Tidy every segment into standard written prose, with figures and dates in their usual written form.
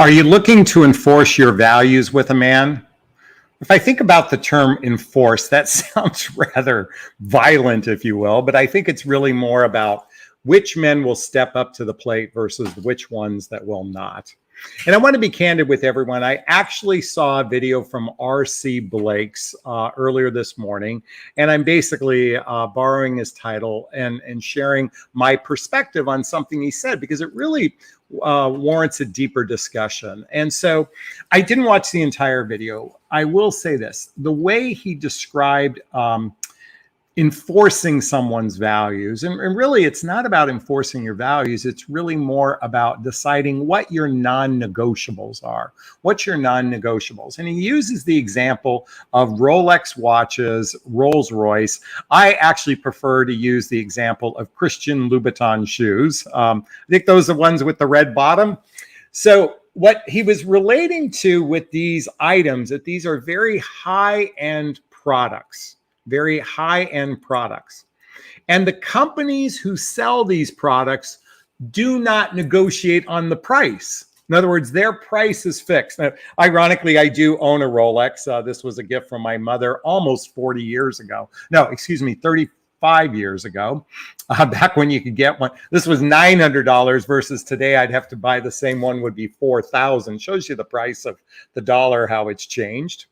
Are you looking to enforce your values with a man? If I think about the term enforce, that sounds rather violent, if you will, but I think it's really more about which men will step up to the plate versus which ones that will not. And I want to be candid with everyone. I actually saw a video from R.C. Blake's earlier this morning, and I'm basically borrowing his title and sharing my perspective on something he said, because it really warrants a deeper discussion. And so I didn't watch the entire video. I will say this: the way he described enforcing someone's values, and really it's not about enforcing your values, it's really more about deciding what your non-negotiables are. What's your non-negotiables? And he uses the example of Rolex watches, Rolls-Royce. I actually prefer to use the example of Christian Louboutin shoes. I think those are the ones with the red bottom. So what he was relating to with these items, that these are very high-end products. Very high-end products. And the companies who sell these products do not negotiate on the price. In other words, their price is fixed. Now, ironically, I do own a Rolex. This was a gift from my mother almost 40 years ago. No, excuse me, 35 years ago, back when you could get one. This was $900 versus today I'd have to buy the same one would be $4,000. Shows you the price of the dollar, how it's changed.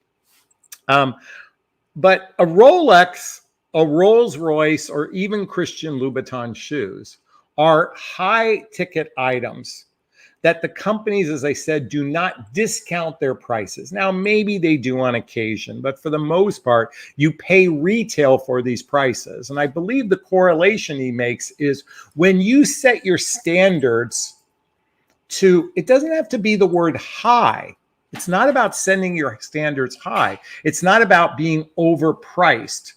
But a Rolex, a Rolls-Royce, or even Christian Louboutin shoes are high-ticket items that the companies, as I said, do not discount their prices. Now, maybe they do on occasion, but for the most part, you pay retail for these prices. And I believe the correlation he makes is when you set your standards to, it doesn't have to be the word high. It's not about setting your standards high. It's not about being overpriced.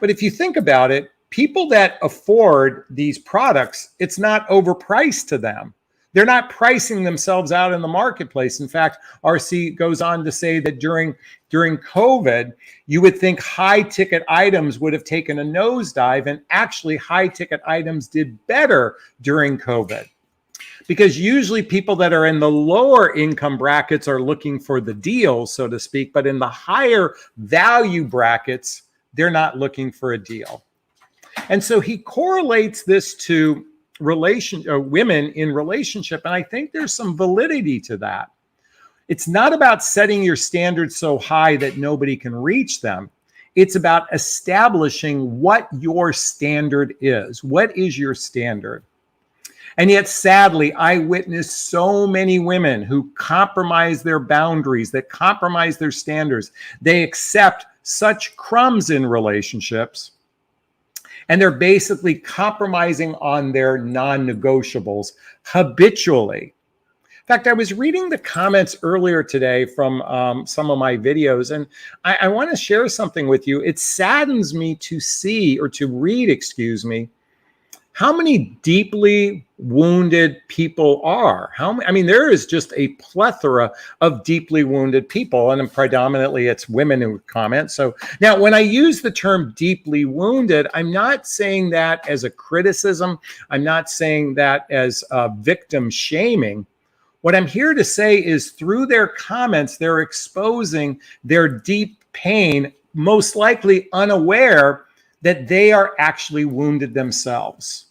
But if you think about it, people that afford these products, it's not overpriced to them. They're not pricing themselves out in the marketplace. In fact, RC goes on to say that during COVID, you would think high ticket items would have taken a nosedive, and actually high ticket items did better during COVID. Because usually people that are in the lower income brackets are looking for the deal, so to speak, but in the higher value brackets, they're not looking for a deal. And so he correlates this to women in relationship, and I think there's some validity to that. It's not about setting your standards so high that nobody can reach them. It's about establishing what your standard is. What is your standard? And yet, sadly, I witnessed so many women who compromise their boundaries, that compromise their standards. They accept such crumbs in relationships, and they're basically compromising on their non-negotiables habitually. In fact, I was reading the comments earlier today from some of my videos, and I want to share something with you. It saddens me to see, or to read, excuse me, how many deeply wounded people are. I mean, there is just a plethora of deeply wounded people, and predominantly it's women who comment. So now when I use the term deeply wounded, I'm not saying that as a criticism. I'm not saying that as victim shaming. What I'm here to say is through their comments, they're exposing their deep pain, most likely unaware that they are actually wounded themselves.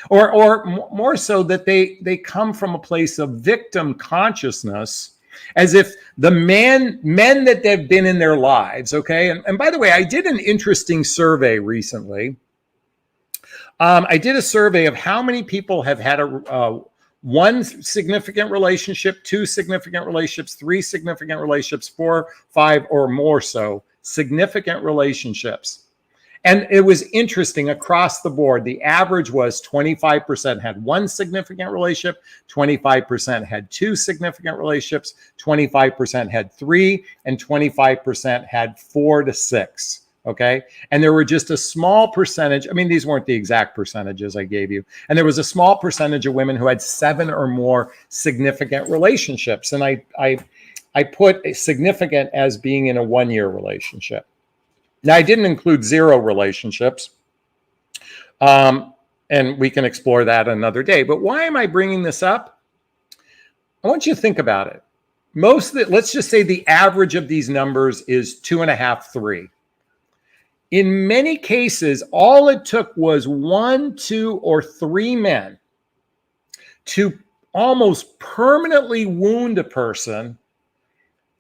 Or more so that they come from a place of victim consciousness, as if the men that they've been in their lives, okay? And by the way, I did an interesting survey recently. I did a survey of how many people have had one significant relationship, two significant relationships, three significant relationships, 4, 5, or more so significant relationships. And it was interesting across the board. The average was 25% had one significant relationship, 25% had two significant relationships, 25% had three, and 25% had 4 to 6. Okay. And there were just a small percentage. I mean, these weren't the exact percentages I gave you. And there was a small percentage of women who had 7 or more significant relationships. And I put a significant as being in a 1-year relationship. Now, I didn't include 0 relationships, and we can explore that another day. But why am I bringing this up? I want you to think about it. Let's just say the average of these numbers is 2.5, 3. In many cases, all it took was 1, 2, or 3 men to almost permanently wound a person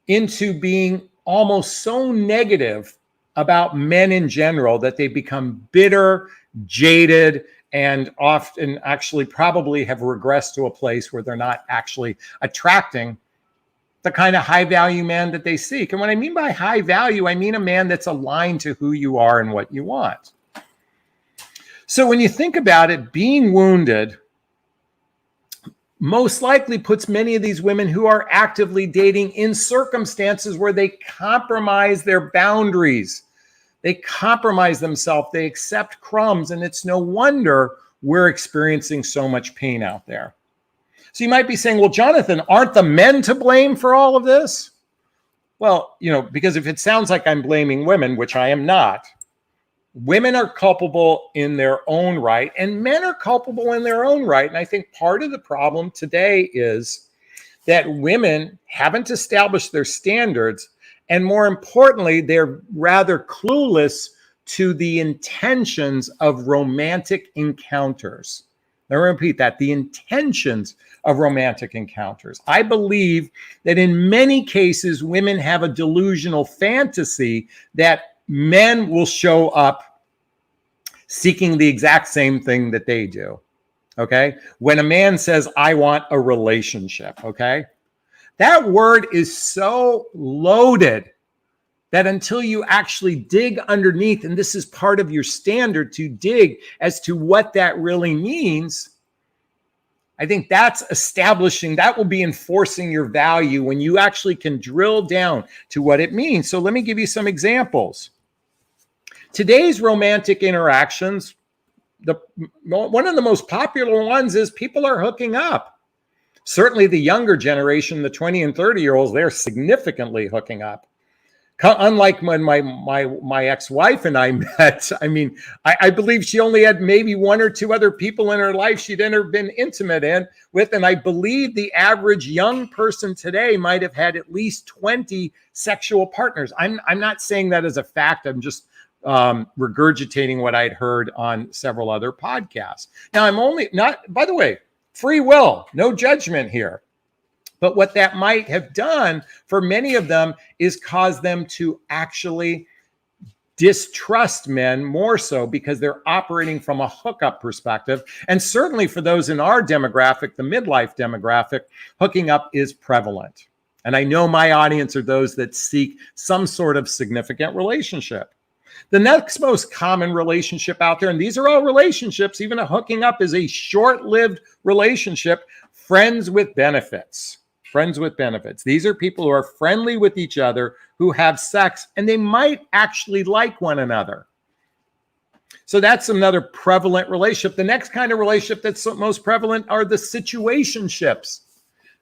into being almost so negative about men in general that they become bitter, jaded, and often actually probably have regressed to a place where they're not actually attracting the kind of high value man that they seek. And what I mean by high value, I mean a man that's aligned to who you are and what you want. So when you think about it, being wounded most likely puts many of these women who are actively dating in circumstances where they compromise their boundaries. They compromise themselves. They accept crumbs. And it's no wonder we're experiencing so much pain out there. So you might be saying, well, Jonathan, aren't the men to blame for all of this? Well, because if it sounds like I'm blaming women, which I am not, women are culpable in their own right, and men are culpable in their own right. And I think part of the problem today is that women haven't established their standards, and more importantly, they're rather clueless to the intentions of romantic encounters. Now, I repeat that, the intentions of romantic encounters. I believe that in many cases, women have a delusional fantasy that men will show up seeking the exact same thing that they do, okay? When a man says, I want a relationship, okay? That word is so loaded that until you actually dig underneath, and this is part of your standard to dig as to what that really means, I think that's establishing, that will be enforcing your value when you actually can drill down to what it means. So let me give you some examples. Today's romantic interactions, one of the most popular ones is people are hooking up. Certainly the younger generation, the 20 and 30-year-olds, they're significantly hooking up. Unlike when my ex-wife and I met, I mean, I believe she only had maybe 1 or 2 other people in her life she'd ever been intimate with. And I believe the average young person today might have had at least 20 sexual partners. I'm not saying that as a fact. I'm just regurgitating what I'd heard on several other podcasts. Now, I'm only not, by the way, free will, no judgment here. But what that might have done for many of them is cause them to actually distrust men more so because they're operating from a hookup perspective. And certainly for those in our demographic, the midlife demographic, hooking up is prevalent. And I know my audience are those that seek some sort of significant relationship. The next most common relationship out there, and these are all relationships, even a hooking up is a short-lived relationship, friends with benefits. Friends with benefits. These are people who are friendly with each other, who have sex, and they might actually like one another. So that's another prevalent relationship. The next kind of relationship that's most prevalent are the situationships.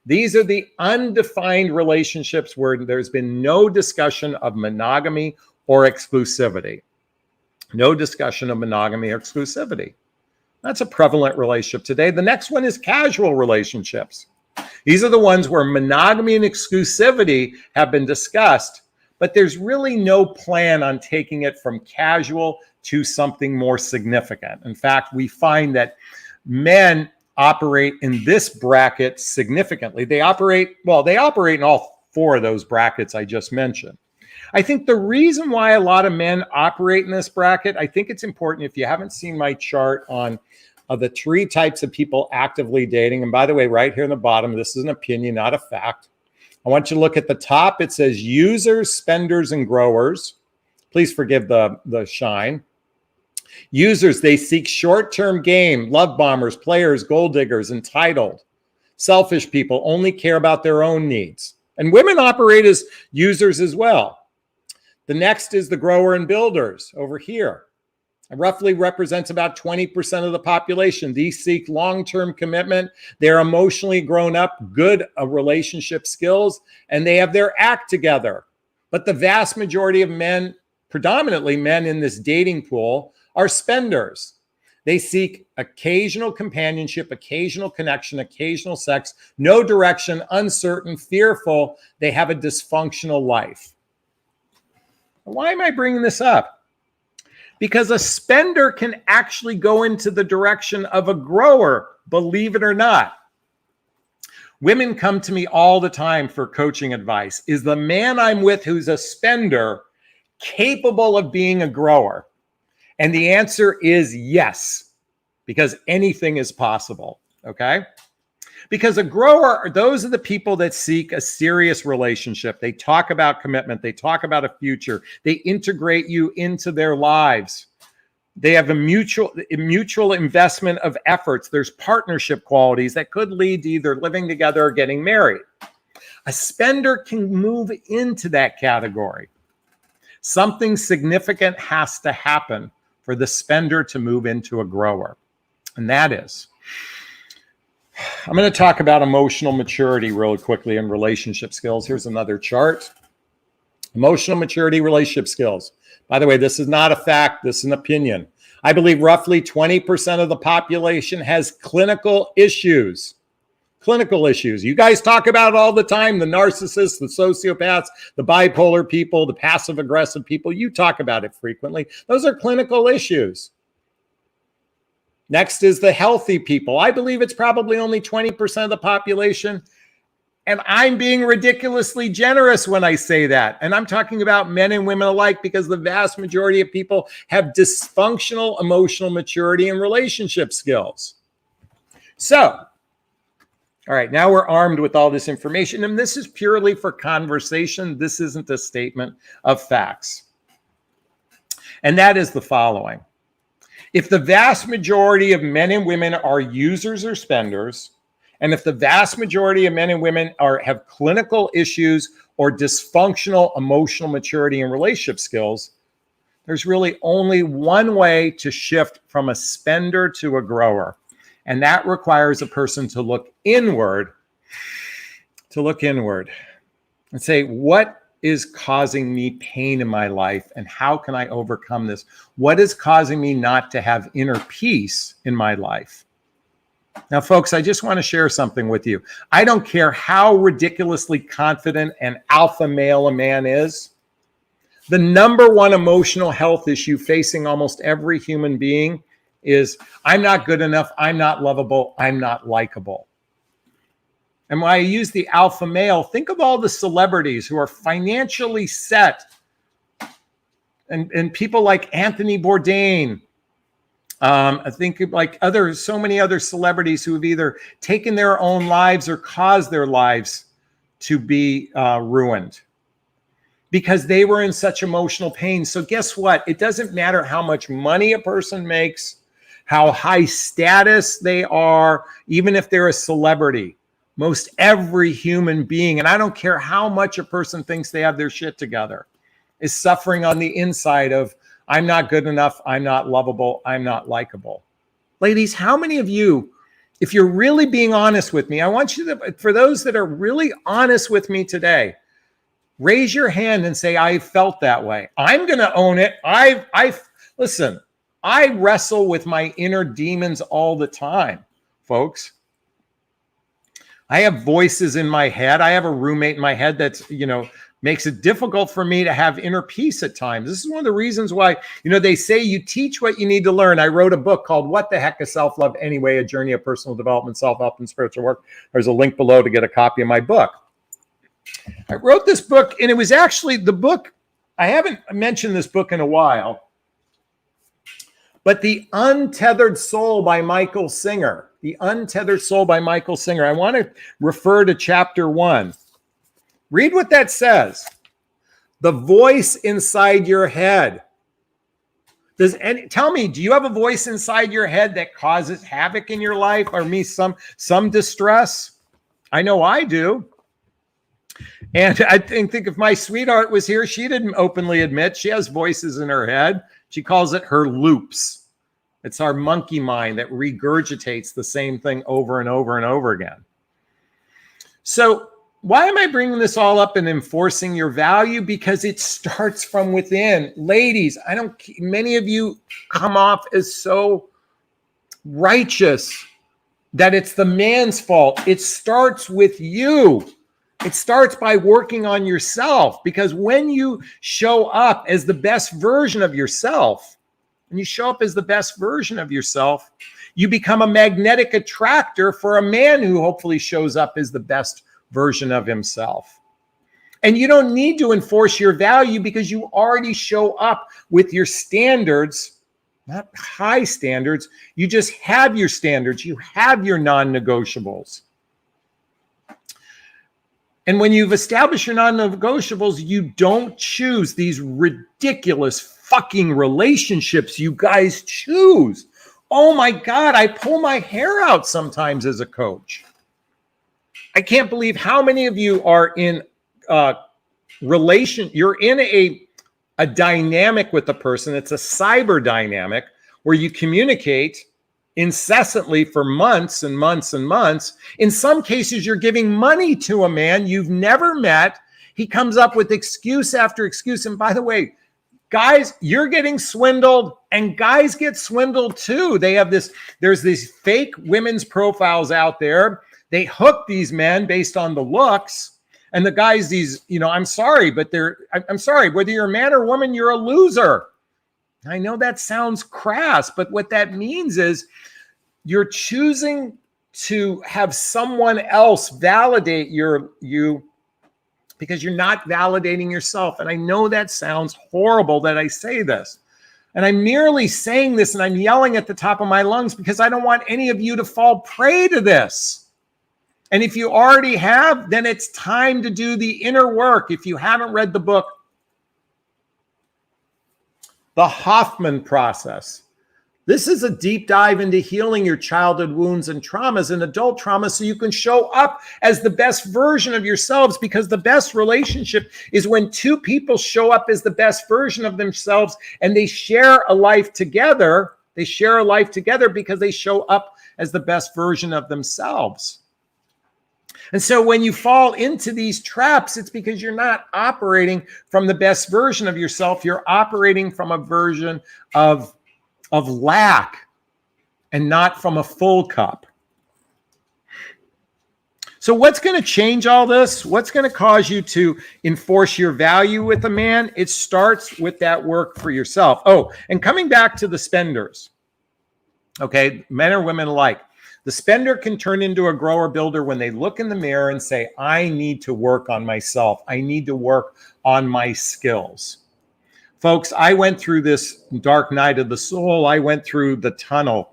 These are the undefined relationships where there's been no discussion of monogamy or exclusivity. No discussion of monogamy or exclusivity. That's a prevalent relationship today. The next one is casual relationships. These are the ones where monogamy and exclusivity have been discussed, but there's really no plan on taking it from casual to something more significant. In fact, we find that men operate in this bracket significantly. They operate in all 4 of those brackets I just mentioned. I think the reason why a lot of men operate in this bracket, I think it's important, if you haven't seen my chart on the 3 types of people actively dating. And by the way, right here in the bottom, this is an opinion, not a fact. I want you to look at the top. It says users, spenders, and growers. Please forgive the shine. Users, they seek short-term gain, love bombers, players, gold diggers, entitled. Selfish people only care about their own needs. And women operate as users as well. The next is the grower and builders over here. It roughly represents about 20% of the population. These seek long-term commitment. They're emotionally grown up, good relationship skills, and they have their act together. But the vast majority of men, predominantly men in this dating pool, are spenders. They seek occasional companionship, occasional connection, occasional sex, no direction, uncertain, fearful. They have a dysfunctional life. Why am I bringing this up? Because a spender can actually go into the direction of a grower, believe it or not. Women come to me all the time for coaching advice. Is the man I'm with who's a spender capable of being a grower? And the answer is yes, because anything is possible, okay? Because a grower, those are the people that seek a serious relationship. They talk about commitment. They talk about a future. They integrate you into their lives. They have a mutual investment of efforts. There's partnership qualities that could lead to either living together or getting married. A spender can move into that category. Something significant has to happen for the spender to move into a grower. And that is, I'm going to talk about emotional maturity really quickly and relationship skills. Here's another chart. Emotional maturity, relationship skills. By the way, this is not a fact. This is an opinion. I believe roughly 20% of the population has clinical issues. Clinical issues. You guys talk about it all the time. The narcissists, the sociopaths, the bipolar people, the passive aggressive people. You talk about it frequently. Those are clinical issues. Next is the healthy people. I believe it's probably only 20% of the population. And I'm being ridiculously generous when I say that. And I'm talking about men and women alike, because the vast majority of people have dysfunctional emotional maturity and relationship skills. So, all right, now we're armed with all this information. And this is purely for conversation. This isn't a statement of facts. And that is the following. If the vast majority of men and women are users or spenders, and if the vast majority of men and women have clinical issues or dysfunctional emotional maturity and relationship skills, there's really only one way to shift from a spender to a grower. And that requires a person to look inward, and say, what is causing me pain in my life, and how can I overcome this? What is causing me not to have inner peace in my life? Now, folks, I just want to share something with you. I don't care how ridiculously confident and alpha male a man is. The number one emotional health issue facing almost every human being is, I'm not good enough, I'm not lovable, I'm not likable. And when I use the alpha male, think of all the celebrities who are financially set, and people like Anthony Bourdain. I think like so many other celebrities who have either taken their own lives or caused their lives to be ruined because they were in such emotional pain. So guess what? It doesn't matter how much money a person makes, how high status they are, even if they're a celebrity. Most every human being, and I don't care how much a person thinks they have their shit together, is suffering on the inside of, I'm not good enough, I'm not lovable, I'm not likable. Ladies, how many of you, if you're really being honest with me, I want you to, for those that are really honest with me today, raise your hand and say, I felt that way. I'm going to own it. Listen, I wrestle with my inner demons all the time, folks. I have voices in my head. I have a roommate in my head that's, makes it difficult for me to have inner peace at times. This is one of the reasons why, they say you teach what you need to learn. I wrote a book called What the Heck is Self-Love Anyway? A Journey of Personal Development, Self-Help, and Spiritual Work. There's a link below to get a copy of my book. I wrote this book, and it was actually the book, I haven't mentioned this book in a while, but The Untethered Soul by Michael Singer. The Untethered Soul by Michael Singer. I want to refer to chapter 1. Read what that says. The voice inside your head. Tell me, do you have a voice inside your head that causes havoc in your life, or some distress? I know I do. And I think if my sweetheart was here, she didn't openly admit she has voices in her head. She calls it her loops. It's our monkey mind that regurgitates the same thing over and over and over again. So why am I bringing this all up and enforcing your value? Because it starts from within. Ladies, many of you come off as so righteous, that it's the man's fault. It starts with you. It starts by working on yourself, because when you show up as the best version of yourself, you become a magnetic attractor for a man who hopefully shows up as the best version of himself. And you don't need to enforce your value, because you already show up with your standards, not high standards. You just have your standards. You have your non-negotiables. And when you've established your non-negotiables, you don't choose these ridiculous fucking relationships you guys choose. Oh my God, I pull my hair out sometimes as a coach. I can't believe how many of you are in you're in a dynamic with a person. It's a cyber dynamic where you communicate incessantly for months and months and months. In some cases, you're giving money to a man you've never met. He comes up with excuse after excuse. And by the way, guys, you're getting swindled, and guys get swindled too. There's these fake women's profiles out there. They hook these men based on the looks. And the guys, I'm sorry, I'm sorry, whether you're a man or woman, you're a loser. I know that sounds crass, but what that means is you're choosing to have someone else validate you because you're not validating yourself. And I know that sounds horrible that I say this. And I'm merely saying this and I'm yelling at the top of my lungs because I don't want any of you to fall prey to this. And if you already have, then it's time to do the inner work. If you haven't read the book, The Hoffman Process. This is a deep dive into healing your childhood wounds and traumas and adult trauma so you can show up as the best version of yourselves, because the best relationship is when two people show up as the best version of themselves and they share a life together. They share a life together because they show up as the best version of themselves. And so when you fall into these traps, it's because you're not operating from the best version of yourself. You're operating from a version of lack and not from a full cup. So what's going to change all this? What's going to cause you to enforce your value with a man? It starts with that work for yourself. Oh, and coming back to the spenders, okay, men or women alike. The spender can turn into a grower builder when they look in the mirror and say, I need to work on myself. I need to work on my skills. Folks, I went through this dark night of the soul. I went through the tunnel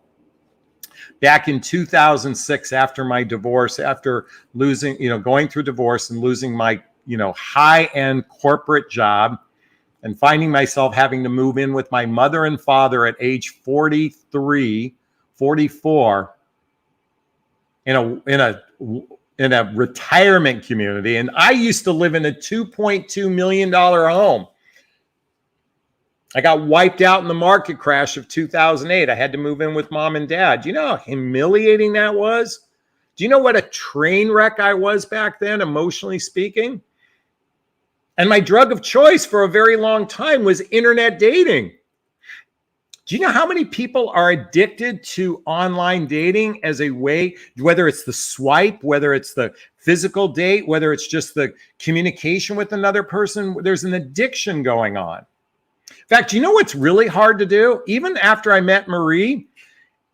back in 2006 after my divorce, after losing, going through divorce and losing my, high-end corporate job and finding myself having to move in with my mother and father at age 43, 44 in a retirement community. And I used to live in a $2.2 million home. I got wiped out in the market crash of 2008. I had to move in with mom and dad. Do you know how humiliating that was? Do you know what a train wreck I was back then, emotionally speaking? And my drug of choice for a very long time was internet dating. Do you know how many people are addicted to online dating as a way, whether it's the swipe, whether it's the physical date, whether it's just the communication with another person? There's an addiction going on. In fact, you know what's really hard to do? Even after I met Marie,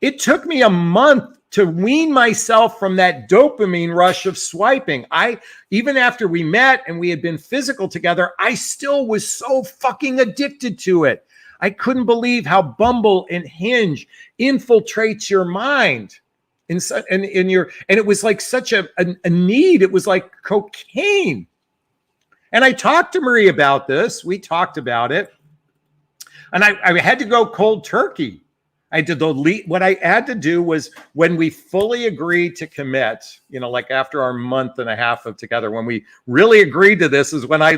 it took me a month to wean myself from that dopamine rush of swiping. Even after we met and we had been physical together, I still was so fucking addicted to it. I couldn't believe how Bumble and Hinge infiltrates your mind. And it was like such a need. It was like cocaine. And I talked to Marie about this. We talked about it. And I had to go cold turkey. I had to delete. What I had to do was, when we fully agreed to commit, like after our month and a half of together, when we really agreed to this, is when I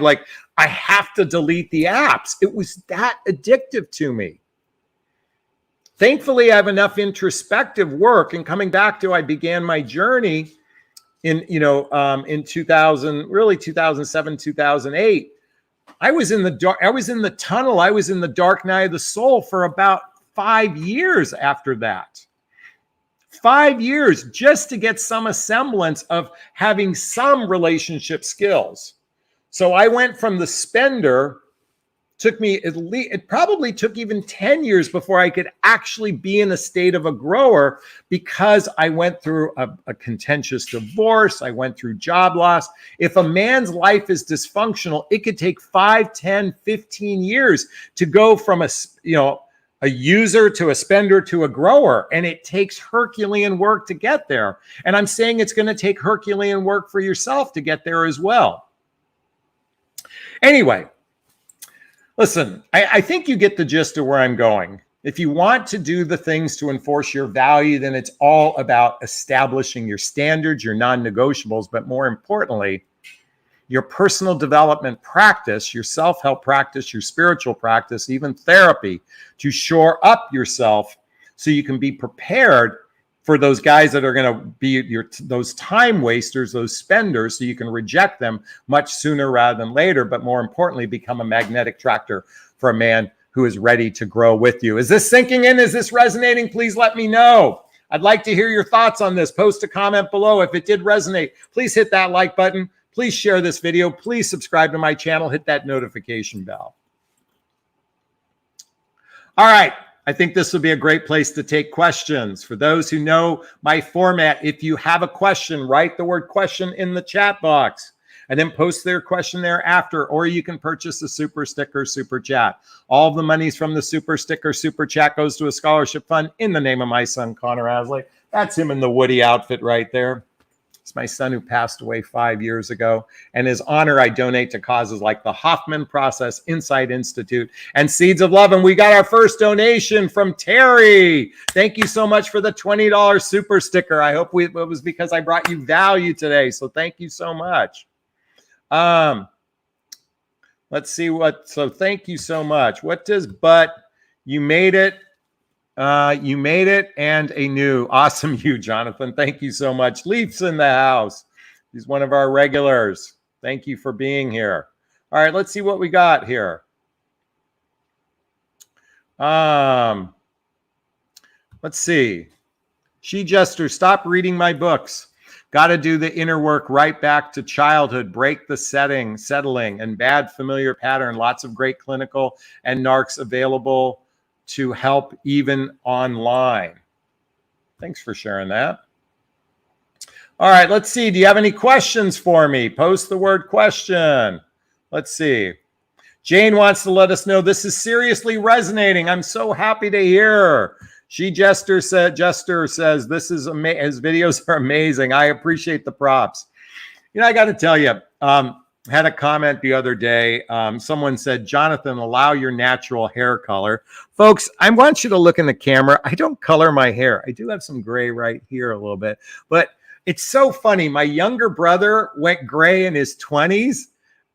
have to delete the apps. It was that addictive to me. Thankfully, I have enough introspective work, and coming back to, I began my journey in 2000, really 2007, 2008. I was in the dark. I was in the tunnel. I was in the dark night of the soul for about 5 years after that. 5 years just to get some semblance of having some relationship skills. So I went from the spender, took me at least, it probably took even 10 years before I could actually be in a state of a grower, because I went through a contentious divorce. I went through job loss. If a man's life is dysfunctional, it could take 5, 10, 15 years to go from a user to a spender to a grower. And it takes Herculean work to get there. And I'm saying it's going to take Herculean work for yourself to get there as well. Anyway, listen, I think you get the gist of where I'm going. If you want to do the things to enforce your value, then it's all about establishing your standards, your non-negotiables, but more importantly, your personal development practice, your self-help practice, your spiritual practice, even therapy, to shore up yourself so you can be prepared for those guys that are going to be those time wasters, those spenders, so you can reject them much sooner rather than later, but more importantly, become a magnetic attractor for a man who is ready to grow with you. Is this sinking in? Is this resonating? Please let me know. I'd like to hear your thoughts on this. Post a comment below. If it did resonate, please hit that like button. Please share this video. Please subscribe to my channel. Hit that notification bell. All right. I think this will be a great place to take questions. For those who know my format, if you have a question, write the word question in the chat box and then post their question thereafter, or you can purchase the super sticker, super chat. All of the monies from the super sticker, super chat goes to a scholarship fund in the name of my son, Connor Asley. That's him in the Woody outfit right there. It's my son who passed away 5 years ago. And his honor, I donate to causes like the Hoffman Process Insight Institute and Seeds of Love. And we got our first donation from Terry. Thank you so much for the $20 super sticker. I hope it was because I brought you value today. So thank you so much. Let's see so thank you so much. What does you made it? You made it, and a new awesome you, Jonathan. Thank you so much. Leaf's in the house. He's one of our regulars. Thank you for being here. All right, let's see what we got here. Let's see. She Jester, stop reading my books. Got to do the inner work right back to childhood, break the settling, and bad familiar pattern. Lots of great clinical and narcs available to help even online. Thanks for sharing that. All right, let's see. Do you have any questions for me? Post the word question. Let's see. Jane wants to let us know this is seriously resonating. I'm so happy to hear. She Jester says this is his videos are amazing. I appreciate the props. You know, I got to tell you, had a comment the other day. Someone said, Jonathan, allow your natural hair color. Folks, I want you to look in the camera. I don't color my hair. I do have some gray right here a little bit, but it's so funny. My younger brother went gray in his 20s,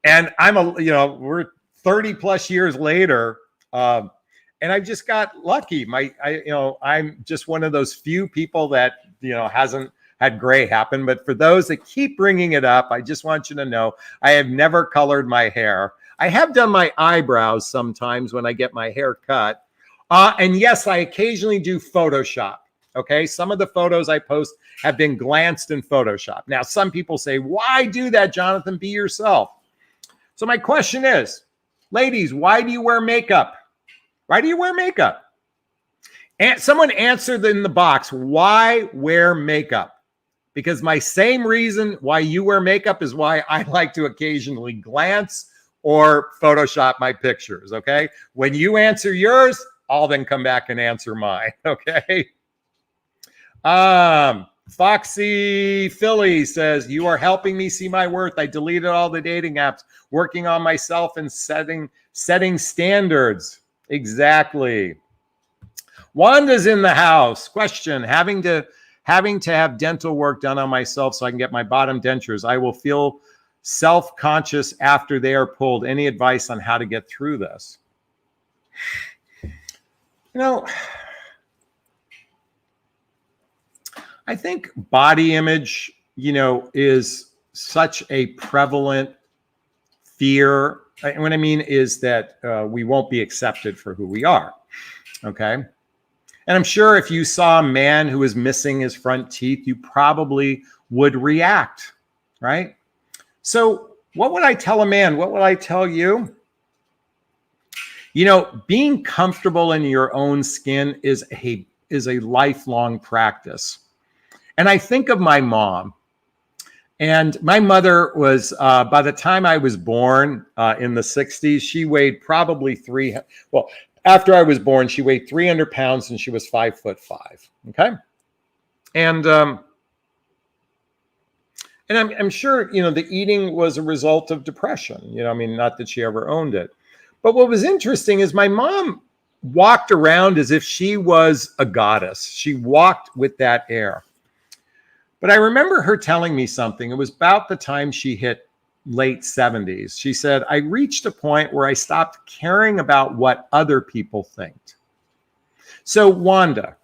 and we're 30 plus years later. And I just got lucky. I'm just one of those few people that, hasn't had gray happen. But for those that keep bringing it up, I just want you to know I have never colored my hair. I have done my eyebrows sometimes when I get my hair cut. And yes, I occasionally do Photoshop. Okay. Some of the photos I post have been glanced in Photoshop. Now, some people say, why do that, Jonathan? Be yourself. So my question is, ladies, why do you wear makeup? Why do you wear makeup? And someone answered in the box, why wear makeup? Because my same reason why you wear makeup is why I like to occasionally glance or Photoshop my pictures, okay? When you answer yours, I'll then come back and answer mine, okay? Foxy Philly says, you are helping me see my worth. I deleted all the dating apps, working on myself and setting standards. Exactly. Wanda's in the house. Question, having to have dental work done on myself so I can get my bottom dentures. I will feel self-conscious after they are pulled. Any advice on how to get through this? I think body image, is such a prevalent fear. And what I mean is that we won't be accepted for who we are. Okay. And I'm sure if you saw a man who was missing his front teeth, you probably would react, right? So what would I tell a man? What would I tell you? You know, being comfortable in your own skin is a lifelong practice. And I think of my mom. And my mother was, by the time I was born in the 60s, she weighed probably after I was born, she weighed 300 pounds and she was 5'5". Okay. And I'm sure, you know, the eating was a result of depression. You know, I mean, not that she ever owned it. But what was interesting is my mom walked around as if she was a goddess. She walked with that air. But I remember her telling me something. It was about the time she hit late 70s. She said, I reached a point where I stopped caring about what other people think. So Wanda,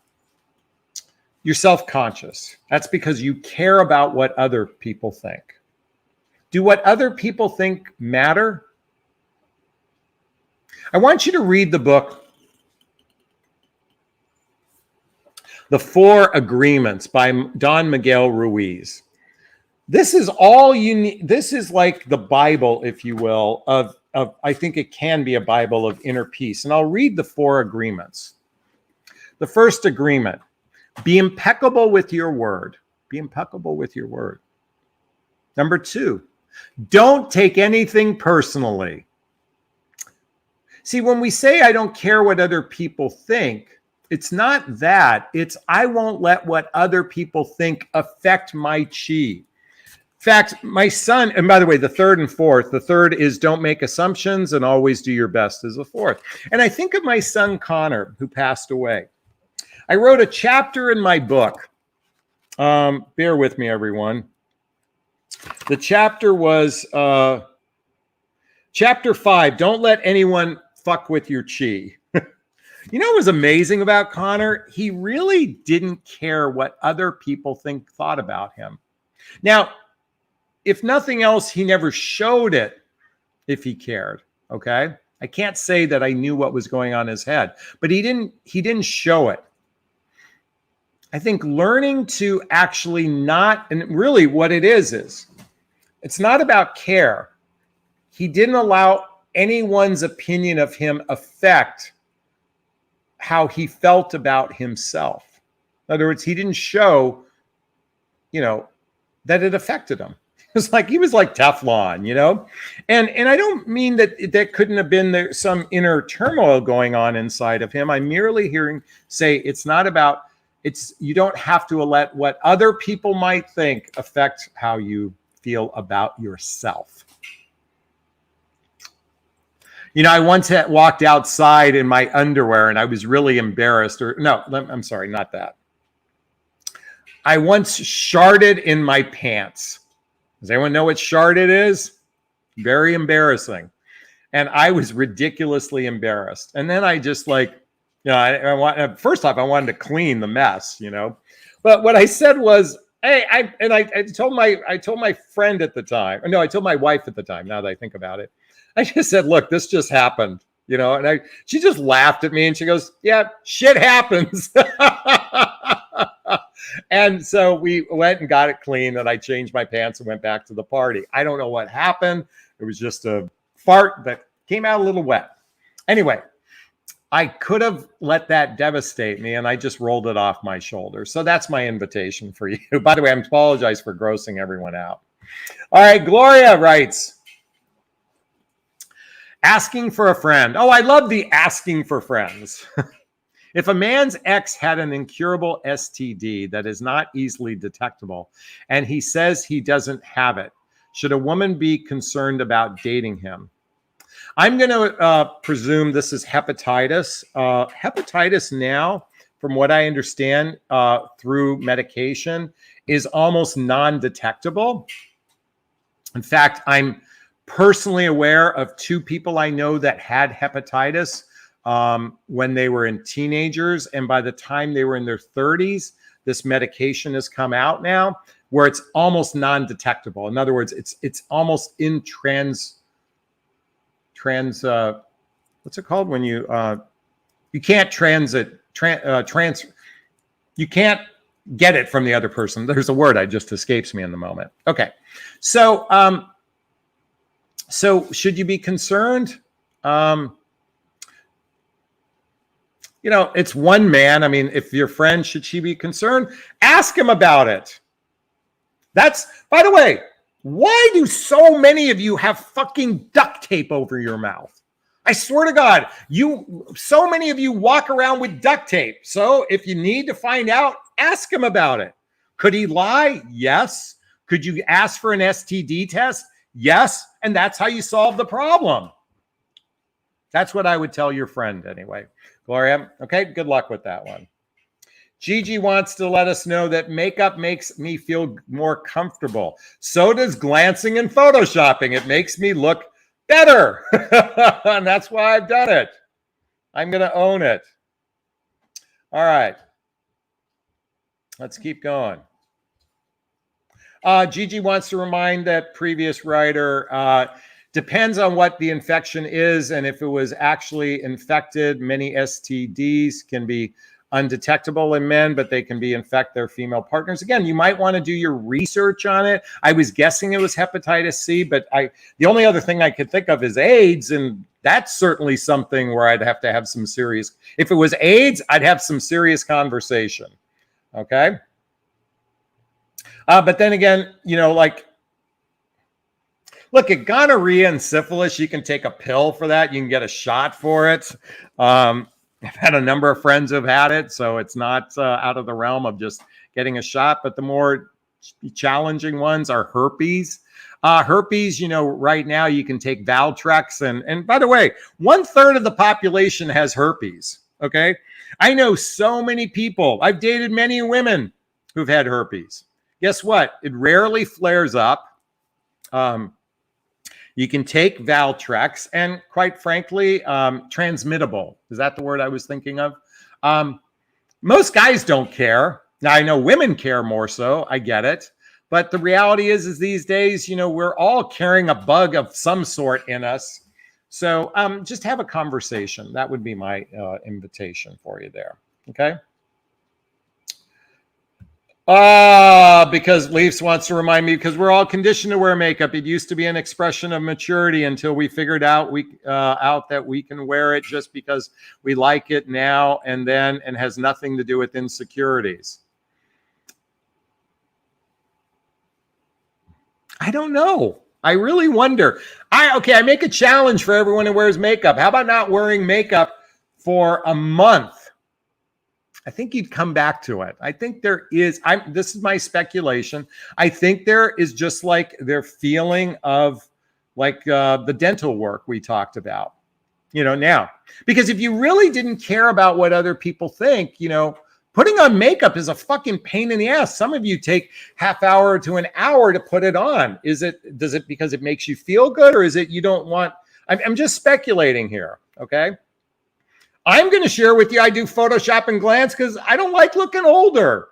you're self-conscious. That's because you care about what other people think. Do what other people think matter? I want you to read the book, The 4 Agreements by Don Miguel Ruiz. This is all you need. This is like the Bible, if you will, of I think it can be a Bible of inner peace. And I'll read the 4 agreements. The first agreement, be impeccable with your word. Be impeccable with your word. Number 2, don't take anything personally. See, when we say I don't care what other people think, it's not that. It's I won't let what other people think affect my chi. In fact, my son, and by the way, the third and fourth, the third is don't make assumptions and always do your best is the fourth. And I think of my son, Connor, who passed away. I wrote a chapter in my book. Bear with me, everyone. The chapter was chapter 5, don't let anyone fuck with your chi. You know what was amazing about Connor? He really didn't care what other people thought about him. Now, if nothing else, he never showed it if he cared, okay? I can't say that I knew what was going on in his head, but he didn't show it. I think learning to actually not, and really what it is it's not about care. He didn't allow anyone's opinion of him affect how he felt about himself. In other words, he didn't show, you know, that it affected him. He was like Teflon, you know? And I don't mean that couldn't have been some inner turmoil going on inside of him. I'm merely say it's not about, you don't have to let what other people might think affect how you feel about yourself. You know, I once walked outside in my underwear and I was really embarrassed. I'm sorry, not that. I once sharted in my pants. Does anyone know what sharted is? Very embarrassing. And I was ridiculously embarrassed. And then I just first off, I wanted to clean the mess, you know. But what I said was, hey, I told my friend at the time. No, I told my wife at the time, now that I think about it. I just said, look, this just happened, you know, and she just laughed at me and she goes, yeah, shit happens. And so we went and got it clean and I changed my pants and went back to the party. I don't know what happened. It was just a fart that came out a little wet. Anyway, I could have let that devastate me and I just rolled it off my shoulders. So that's my invitation for you. By the way, I apologize for grossing everyone out. All right, Gloria writes, asking for a friend. Oh, I love the asking for friends. If a man's ex had an incurable STD that is not easily detectable, and he says he doesn't have it, should a woman be concerned about dating him? I'm going to presume this is hepatitis. Hepatitis now, from what I understand through medication, is almost non-detectable. In fact, I'm personally aware of 2 people I know that had hepatitis when they were in teenagers. And by the time they were in their 30s, this medication has come out now where it's almost non-detectable. In other words, it's almost in what's it called when you can't you can't get it from the other person. There's a word that just escapes me in the moment. Okay. So, so should you be concerned? You know, it's one man. I mean, if your friend, should she be concerned? Ask him about it. That's, by the way, why do so many of you have fucking duct tape over your mouth? I swear to God, so many of you walk around with duct tape. So if you need to find out, ask him about it. Could he lie? Yes. Could you ask for an STD test? Yes. And that's how you solve the problem. That's what I would tell your friend anyway. Gloria, okay, good luck with that one. Gigi wants to let us know that makeup makes me feel more comfortable. So does glancing and photoshopping. It makes me look better. And that's why I've done it. I'm going to own it. All right. Let's keep going. Gigi wants to remind that previous writer, depends on what the infection is. And if it was actually infected, many STDs can be undetectable in men, but they can infect their female partners. Again, you might want to do your research on it. I was guessing it was hepatitis C, but the only other thing I could think of is AIDS. And that's certainly something where I'd have to have some serious, if it was AIDS, I'd have some serious conversation. Okay. But then again, you know, like, look at gonorrhea and syphilis. You can take a pill for that. You can get a shot for it. I've had a number of friends who've had it, so it's not out of the realm of just getting a shot. But the more challenging ones are herpes. Herpes, you know, right now you can take Valtrex. And by the way, 1/3 of the population has herpes, okay? I know so many people. I've dated many women who've had herpes. Guess what? It rarely flares up. You can take Valtrex, and quite frankly, transmittable. Is that the word I was thinking of? Most guys don't care. Now, I know women care more so. I get it. But the reality is these days, you know, we're all carrying a bug of some sort in us. So just have a conversation. That would be my invitation for you there. Okay? Because Leafs wants to remind me, because we're all conditioned to wear makeup. It used to be an expression of maturity until we figured out that we can wear it just because we like it now and then, and has nothing to do with insecurities. I don't know. I really wonder. I make a challenge for everyone who wears makeup. How about not wearing makeup for a month? I think you'd come back to it. I think there is, this is my speculation. I think there is just like their feeling of like the dental work we talked about, you know, now. Because if you really didn't care about what other people think, you know, putting on makeup is a fucking pain in the ass. Some of you take half hour to an hour to put it on. Does it because it makes you feel good, or is it you don't want, I'm just speculating here, okay? I'm going to share with you, I do Photoshop and glance because I don't like looking older.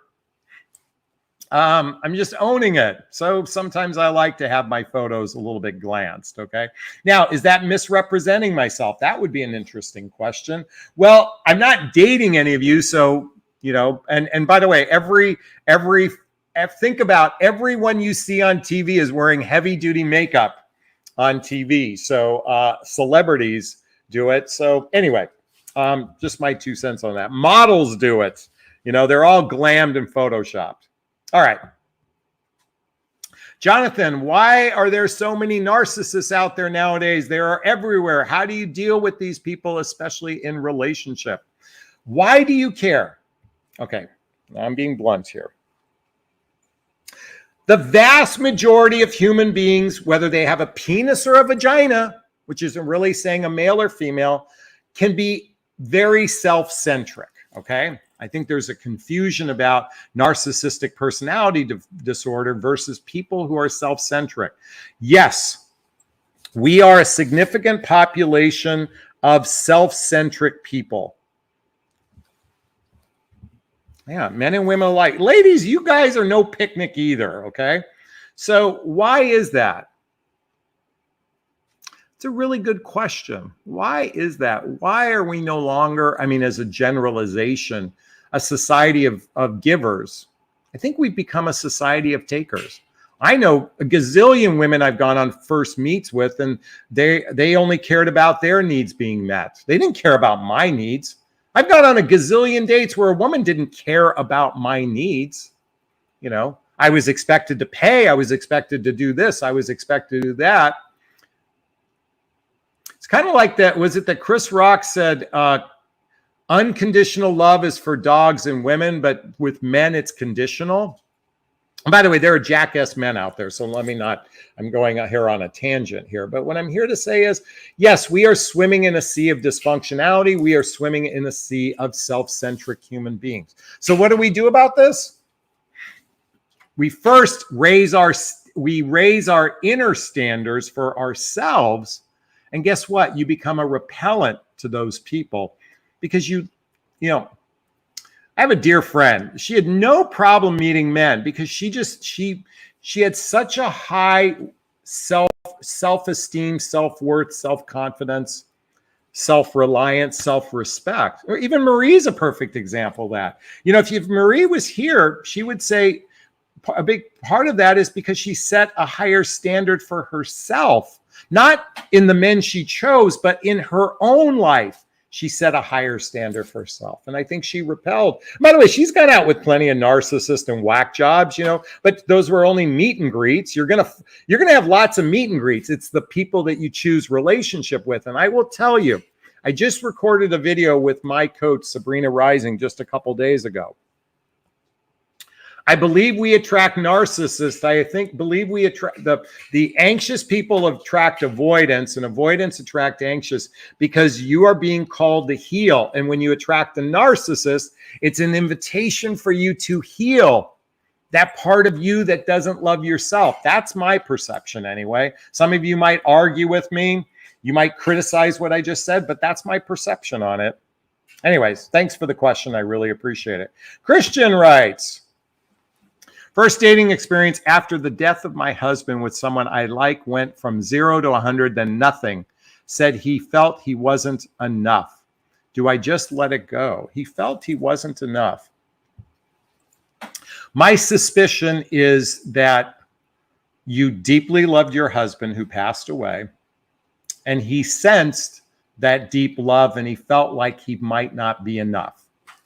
I'm just owning it. So sometimes I like to have my photos a little bit glanced, okay? Now, is that misrepresenting myself? That would be an interesting question. Well, I'm not dating any of you, so, you know, and by the way, think about everyone you see on TV is wearing heavy-duty makeup on TV. So celebrities do it. So anyway. Just my 2 cents on that. Models do it. You know, they're all glammed and photoshopped. All right. Jonathan, why are there so many narcissists out there nowadays? They are everywhere. How do you deal with these people, especially in relationship? Why do you care? Okay, I'm being blunt here. The vast majority of human beings, whether they have a penis or a vagina, which isn't really saying a male or female, can be very self-centric, okay? I think there's a confusion about narcissistic personality disorder versus people who are self-centric. Yes, we are a significant population of self-centric people. Yeah, men and women alike. Ladies, you guys are no picnic either, okay? So why is that? It's a really good question. Why is that? Why are we no longer, I mean, as a generalization, a society of givers? I think we've become a society of takers. I know a gazillion women I've gone on first meets with, and they only cared about their needs being met. They didn't care about my needs. I've gone on a gazillion dates where a woman didn't care about my needs. You know, I was expected to pay. I was expected to do this. I was expected to do that. It's kind of like that. Was it that Chris Rock said, unconditional love is for dogs and women, but with men, it's conditional? And by the way, there are jackass men out there, so let me not, I'm going out here on a tangent here. But what I'm here to say is, yes, we are swimming in a sea of dysfunctionality. We are swimming in a sea of self-centric human beings. So what do we do about this? We first raise our inner standards for ourselves. And guess what? You become a repellent to those people because you know, I have a dear friend. She had no problem meeting men because she had such a high self-esteem, self-worth, self-confidence, self-reliance, self-respect. Or even Marie's a perfect example of that. You know, if Marie was here, she would say a big part of that is because she set a higher standard for herself, not in the men she chose, but in her own life. She set a higher standard for herself. And I think she repelled. By the way, she's got out with plenty of narcissists and whack jobs, you know, but those were only meet and greets. You're gonna have lots of meet and greets. It's the people that you choose relationship with. And I will tell you, I just recorded a video with my coach, Sabrina Rising, just a couple days ago. I believe we attract narcissists. I believe we attract the anxious people attract avoidance, and avoidance attract anxious because you are being called to heal. And when you attract a narcissist, it's an invitation for you to heal that part of you that doesn't love yourself. That's my perception anyway. Some of you might argue with me. You might criticize what I just said, but that's my perception on it. Anyways, thanks for the question. I really appreciate it. Christian writes, first dating experience after the death of my husband with someone I like went from 0 to 100, then nothing. Said he felt he wasn't enough. Do I just let it go? He felt he wasn't enough. My suspicion is that you deeply loved your husband who passed away, and he sensed that deep love and he felt like he might not be enough.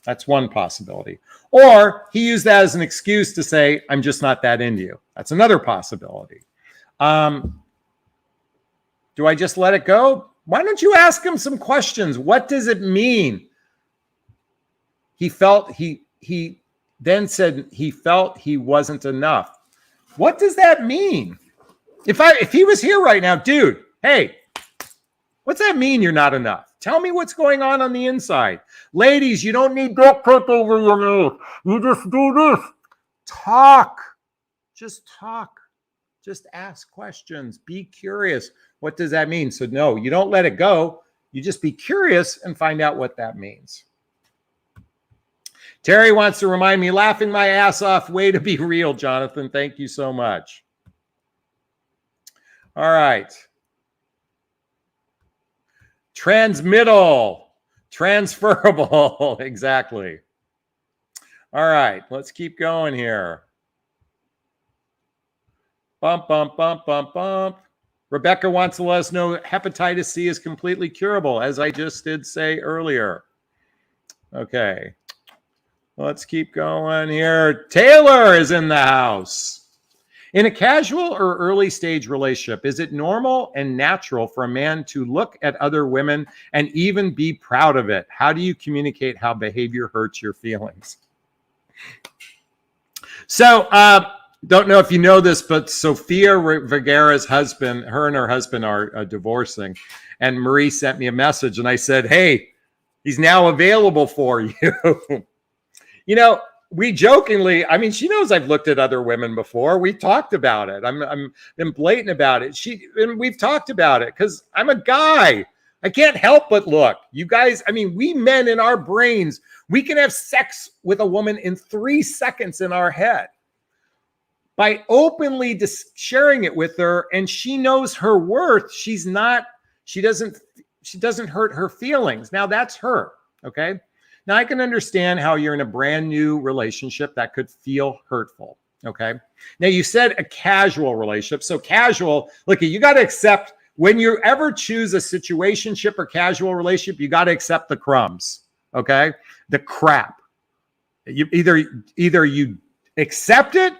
That's one possibility. Or he used that as an excuse to say, I'm just not that into you. That's another possibility. Do I just let it go? Why don't you ask him some questions? What does it mean? He then said he felt he wasn't enough. What does that mean? If he was here right now, dude, hey, what's that mean you're not enough? Tell me what's going on the inside. Ladies, you don't need duct tape over your mouth. You just do this. Talk. Just talk. Just ask questions. Be curious. What does that mean? So no, you don't let it go. You just be curious and find out what that means. Terry wants to remind me, laughing my ass off. Way to be real, Jonathan. Thank you so much. All right. Transmittal. Transferable. Exactly. All right. Let's keep going here. Bump, bump, bump, bump, bump. Rebecca wants to let us know hepatitis C is completely curable, as I just did say earlier. Okay. Let's keep going here. Taylor is in the house. In a casual or early stage relationship, is it normal and natural for a man to look at other women and even be proud of it? How do you communicate how behavior hurts your feelings? So, don't know if you know this, but Sofia Vergara's husband, her and her husband are divorcing. And Marie sent me a message and I said, hey, he's now available for you. You know, we jokingly, I mean, she knows I've looked at other women before. We talked about it. I'm been blatant about it. And we've talked about it because I'm a guy. I can't help but look. You guys, I mean, we men in our brains, we can have sex with a woman in 3 seconds in our head. By openly sharing it with her, and she knows her worth, she's not She doesn't hurt her feelings. Now that's her. Okay. Now I can understand how you're in a brand new relationship that could feel hurtful. Okay. Now you said a casual relationship. So casual, look, you got to accept when you ever choose a situationship or casual relationship, you got to accept the crumbs. Okay. The crap. You either you accept it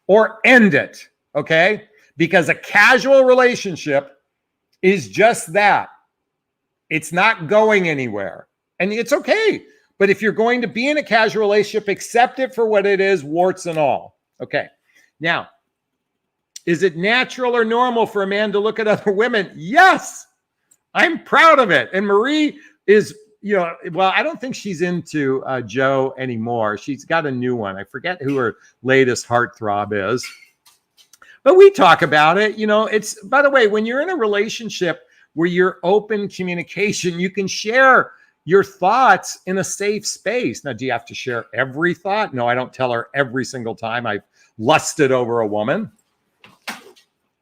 or end it. Okay. Because a casual relationship is just that. It's not going anywhere. And it's okay. But if you're going to be in a casual relationship, accept it for what it is, warts and all. Okay. Now, is it natural or normal for a man to look at other women? Yes. I'm proud of it. And Marie is, well, I don't think she's into Joe anymore. She's got a new one. I forget who her latest heartthrob is. But we talk about it. It's, by the way, when you're in a relationship where you're open communication, you can share your thoughts in a safe space. Now, do you have to share every thought? No, I don't tell her every single time I've lusted over a woman.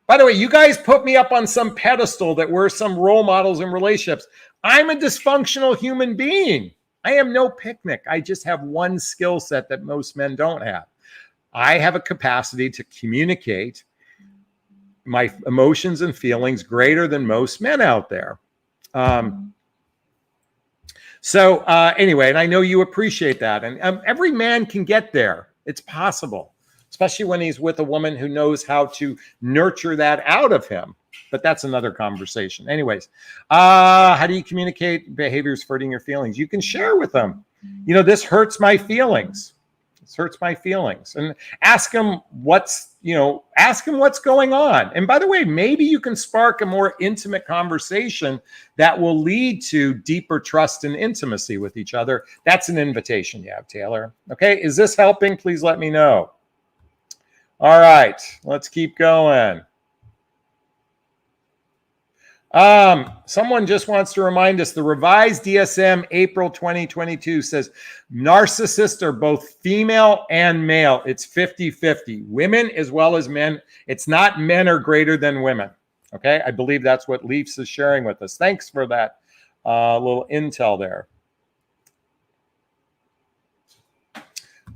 By the way, you guys put me up on some pedestal that we're some role models in relationships. I'm a dysfunctional human being. I am no picnic. I just have one skill set that most men don't have. I have a capacity to communicate my emotions and feelings greater than most men out there. Anyway, and I know you appreciate that. And every man can get there. It's possible, especially when he's with a woman who knows how to nurture that out of him. But that's another conversation. Anyways, how do you communicate behaviors hurting your feelings? You can share with them. This hurts my feelings. This hurts my feelings. And ask him what's going on. And by the way, maybe you can spark a more intimate conversation that will lead to deeper trust and intimacy with each other. That's an invitation you have, Taylor. Okay. Is this helping? Please let me know. All right, let's keep going. Someone just wants to remind us the revised DSM April 2022 says narcissists are both female and male. It's 50-50, women as well as men. It's not men are greater than women. Okay. I believe that's what Leafs is sharing with us. Thanks for that little intel there.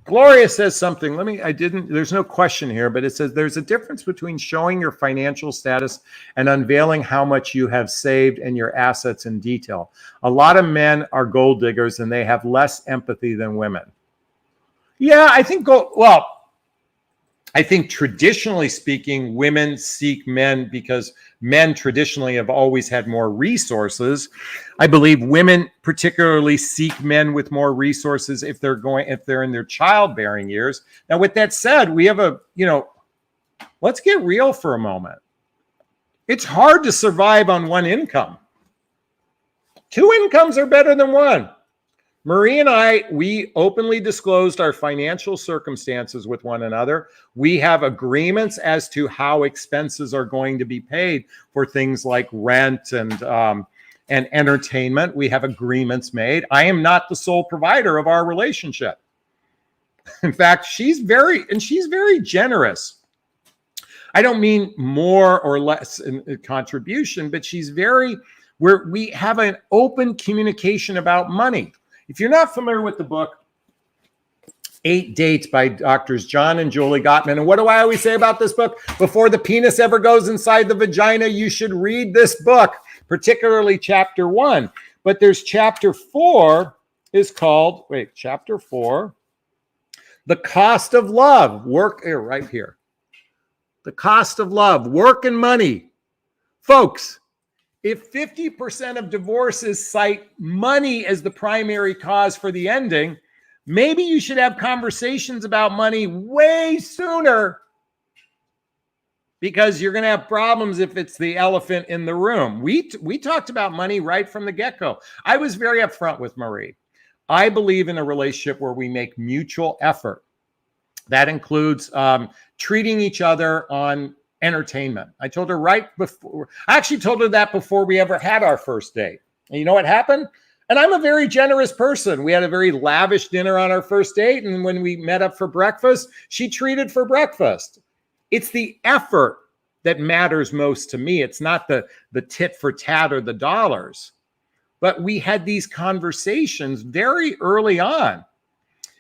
Gloria says something. There's no question here, but it says there's a difference between showing your financial status and unveiling how much you have saved and your assets in detail. A lot of men are gold diggers and they have less empathy than women. Yeah, I think traditionally speaking, women seek men because men traditionally have always had more resources. I believe women particularly seek men with more resources if they're in their childbearing years. Now, with that said, we have let's get real for a moment. It's hard to survive on one income. Two incomes are better than one. Marie and I, we openly disclosed our financial circumstances with one another. We have agreements as to how expenses are going to be paid for things like rent and entertainment. We have agreements made. I am not the sole provider of our relationship. In fact, she's very generous. I don't mean more or less in contribution, but we have an open communication about money. If you're not familiar with the book, 8 Dates by Doctors John and Julie Gottman. And what do I always say about this book? Before the penis ever goes inside the vagina, you should read this book, particularly chapter 1. But there's chapter 4 is called, chapter 4, The Cost of Love. Right here. The Cost of Love, Work and Money. Folks, if 50% of divorces cite money as the primary cause for the ending, maybe you should have conversations about money way sooner, because you're going to have problems if it's the elephant in the room. We talked about money right from the get-go. I was very upfront with Marie. I believe in a relationship where we make mutual effort. That includes treating each other on entertainment. I told her I actually told her that before we ever had our first date. And you know what happened? And I'm a very generous person. We had a very lavish dinner on our first date. And when we met up for breakfast, she treated for breakfast. It's the effort that matters most to me. It's not the tit for tat or the dollars. But we had these conversations very early on.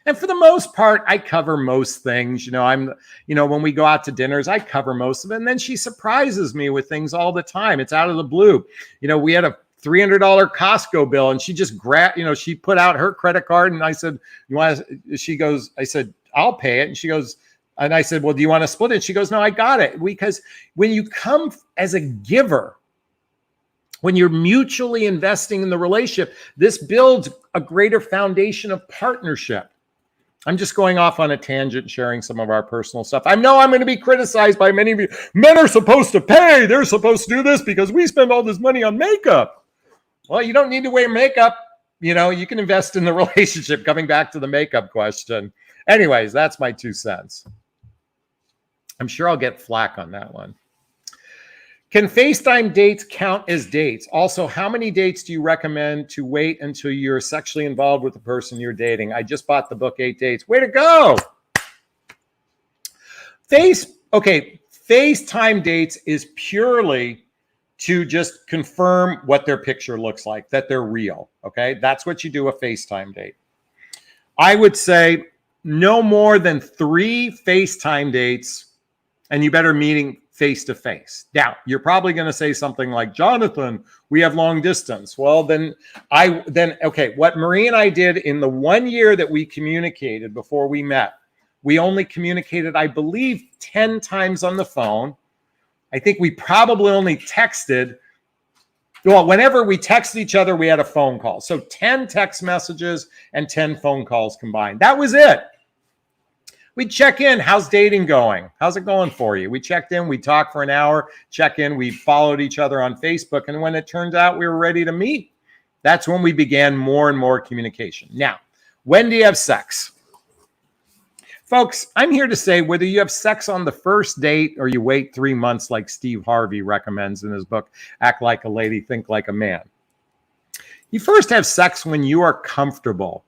And for the most part, I cover most things. When we go out to dinners, I cover most of it. And then she surprises me with things all the time. It's out of the blue. We had a $300 Costco bill, and she just she put out her credit card, and I said, I said, I'll pay it. And she goes, and I said, well, do you want to split it? She goes, no, I got it. Because when you come as a giver, when you're mutually investing in the relationship, this builds a greater foundation of partnership. I'm just going off on a tangent, sharing some of our personal stuff. I know I'm going to be criticized by many of you. Men are supposed to pay. They're supposed to do this because we spend all this money on makeup. Well, you don't need to wear makeup. You can invest in the relationship, coming back to the makeup question. Anyways, that's my 2 cents. I'm sure I'll get flack on that one. Can FaceTime dates count as dates? Also, how many dates do you recommend to wait until you're sexually involved with the person you're dating? I just bought the book, 8 Dates. Way to go. FaceTime dates is purely to just confirm what their picture looks like, that they're real. Okay, that's what you do a FaceTime date. I would say no more than 3 FaceTime dates, and you better meeting face to face. Now, you're probably going to say something like, Jonathan, we have long distance. Well, what Marie and I did in the 1 year that we communicated before we met, we only communicated, I believe, 10 times on the phone. I think we probably only texted. Well, whenever we texted each other, we had a phone call. So 10 text messages and 10 phone calls combined. That was it. We check in. How's dating going? How's it going for you? We checked in. We talked for an hour. Check in. We followed each other on Facebook. And when it turned out we were ready to meet, that's when we began more and more communication. Now, when do you have sex? Folks, I'm here to say whether you have sex on the first date or you wait 3 months like Steve Harvey recommends in his book, Act Like a Lady, Think Like a Man. You first have sex when you are comfortable.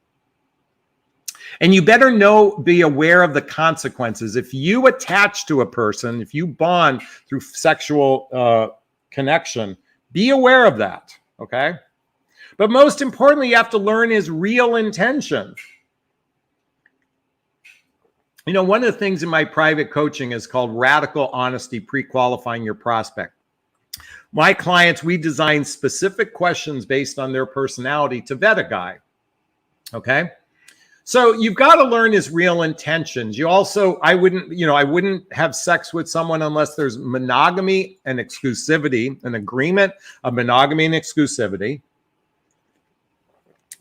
And you better be aware of the consequences. If you attach to a person, if you bond through sexual connection, be aware of that, okay? But most importantly, you have to learn his real intention. One of the things in my private coaching is called radical honesty, pre-qualifying your prospect. My clients, we design specific questions based on their personality to vet a guy, okay? So you've got to learn his real intentions. I wouldn't have sex with someone unless there's monogamy and exclusivity, an agreement of monogamy and exclusivity.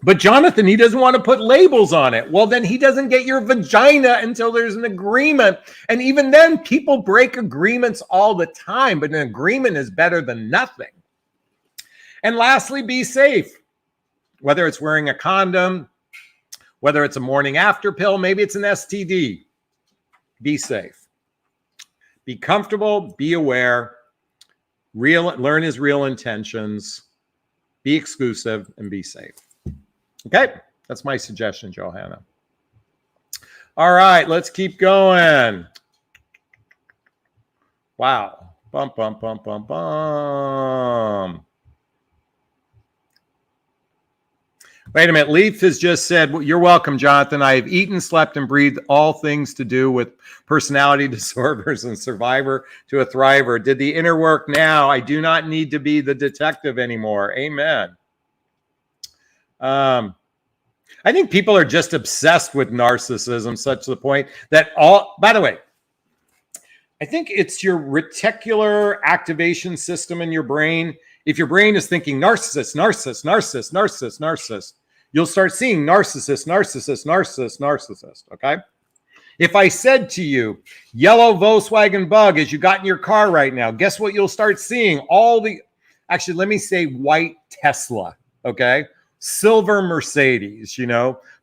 But Jonathan, he doesn't want to put labels on it. Well, then he doesn't get your vagina until there's an agreement. And even then, people break agreements all the time, but an agreement is better than nothing. And lastly, be safe. Whether it's wearing a condom, whether it's a morning after pill, maybe it's an STD. Be safe. Be comfortable, be aware, learn his real intentions, be exclusive, and be safe. Okay, that's my suggestion, Johanna. All right, let's keep going. Wow. Bum, bum, bum, bum, bum. Wait a minute. Leaf has just said, you're welcome, Jonathan. I have eaten, slept, and breathed all things to do with personality disorders and survivor to a thriver. Did the inner work now. I do not need to be the detective anymore. Amen. I think people are just obsessed with narcissism, such to the point that by the way, I think it's your reticular activation system in your brain. If your brain is thinking narcissist, narcissist, narcissist, narcissist, narcissist, you'll start seeing narcissist, narcissist, narcissist, narcissist, okay? If I said to you, yellow Volkswagen Bug as you got in your car right now, guess what you'll start seeing? Actually, let me say white Tesla, okay? Silver Mercedes,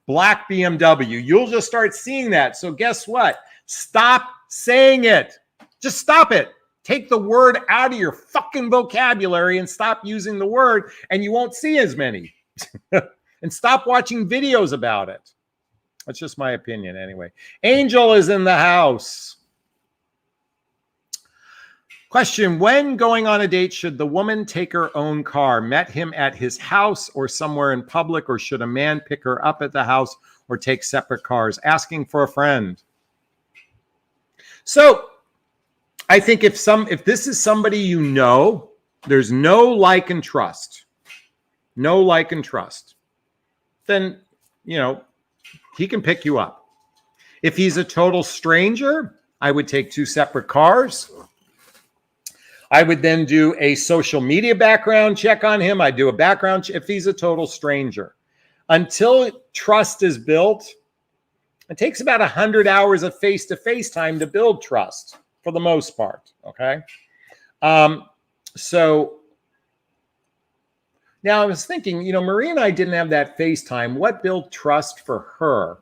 black BMW. You'll just start seeing that. So guess what? Stop saying it. Just stop it. Take the word out of your fucking vocabulary and stop using the word, and you won't see as many. And stop watching videos about it. That's just my opinion anyway. Angel is in the house. Question, when going on a date, should the woman take her own car? Met him at his house or somewhere in public, or should a man pick her up at the house or take separate cars? Asking for a friend. So I think if this is somebody you know, there's no like and trust, then, he can pick you up. If he's a total stranger, I would take 2 separate cars. I would then do a social media background check on him. I do a background check if he's a total stranger. Until trust is built, it takes about 100 hours of face-to-face time to build trust for the most part, okay? So now I was thinking, Marie and I didn't have that FaceTime. What built trust for her?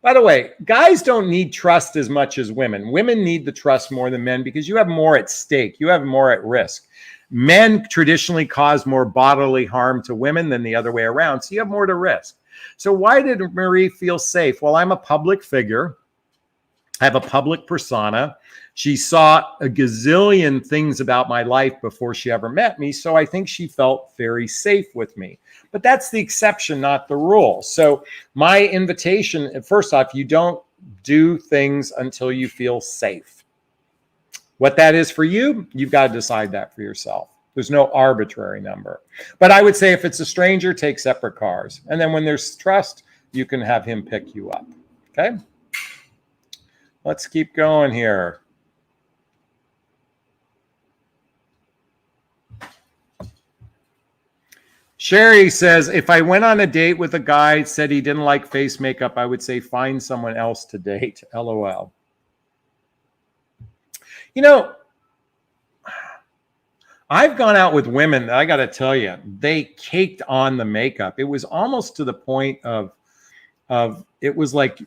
By the way, guys don't need trust as much as women. Women need the trust more than men because you have more at stake. You have more at risk. Men traditionally cause more bodily harm to women than the other way around, so you have more to risk. So why did Marie feel safe? Well, I'm a public figure. I have a public persona. She saw a gazillion things about my life before she ever met me, so I think she felt very safe with me. But that's the exception, not the rule. So my invitation, first off, you don't do things until you feel safe. What that is for you, you've got to decide that for yourself. There's no arbitrary number. But I would say if it's a stranger, take separate cars. And then when there's trust, you can have him pick you up. Okay? Let's keep going here. Sherry says, if I went on a date with a guy, said he didn't like face makeup, I would say find someone else to date. LOL. I've gone out with women that I got to tell you, they caked on the makeup. It was almost to the point of it was like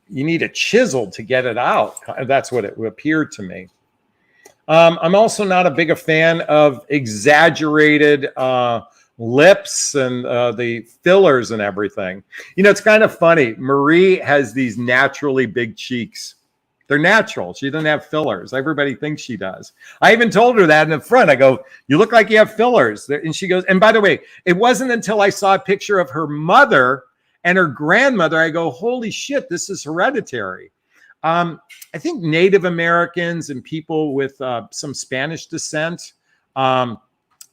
you need a chisel to get it out. That's what it appeared to me. I'm also not a big fan of exaggerated lips and the fillers and everything. It's kind of funny. Marie has these naturally big cheeks. They're natural. She doesn't have fillers. Everybody thinks she does. I even told her that in the front. I go, you look like you have fillers. And she goes, and by the way, it wasn't until I saw a picture of her mother and her grandmother, I go, holy shit, this is hereditary. I think Native Americans and people with some Spanish descent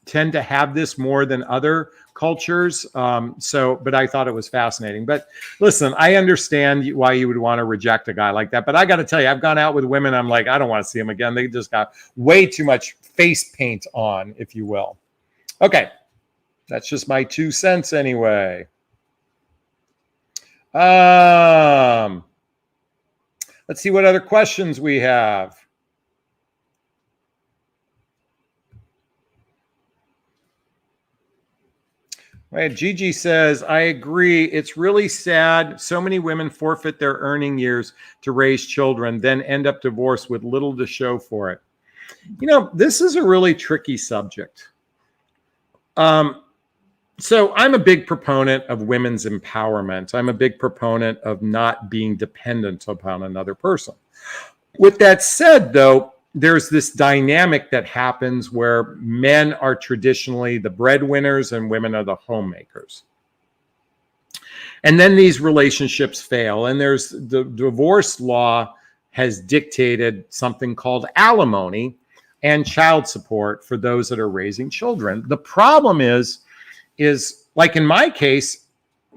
tend to have this more than other cultures. But I thought it was fascinating. But listen, I understand why you would want to reject a guy like that. But I got to tell you, I've gone out with women. I'm like, I don't want to see them again. They just got way too much face paint on, if you will. Okay. That's just my 2 cents anyway. Let's see what other questions we have. Right, Gigi says, I agree. It's really sad. So many women forfeit their earning years to raise children, then end up divorced with little to show for it. This is a really tricky subject. So I'm a big proponent of women's empowerment. I'm a big proponent of not being dependent upon another person. With that said, though, there's this dynamic that happens where men are traditionally the breadwinners and women are the homemakers. And then these relationships fail. And there's the divorce law has dictated something called alimony and child support for those that are raising children. The problem is like in my case,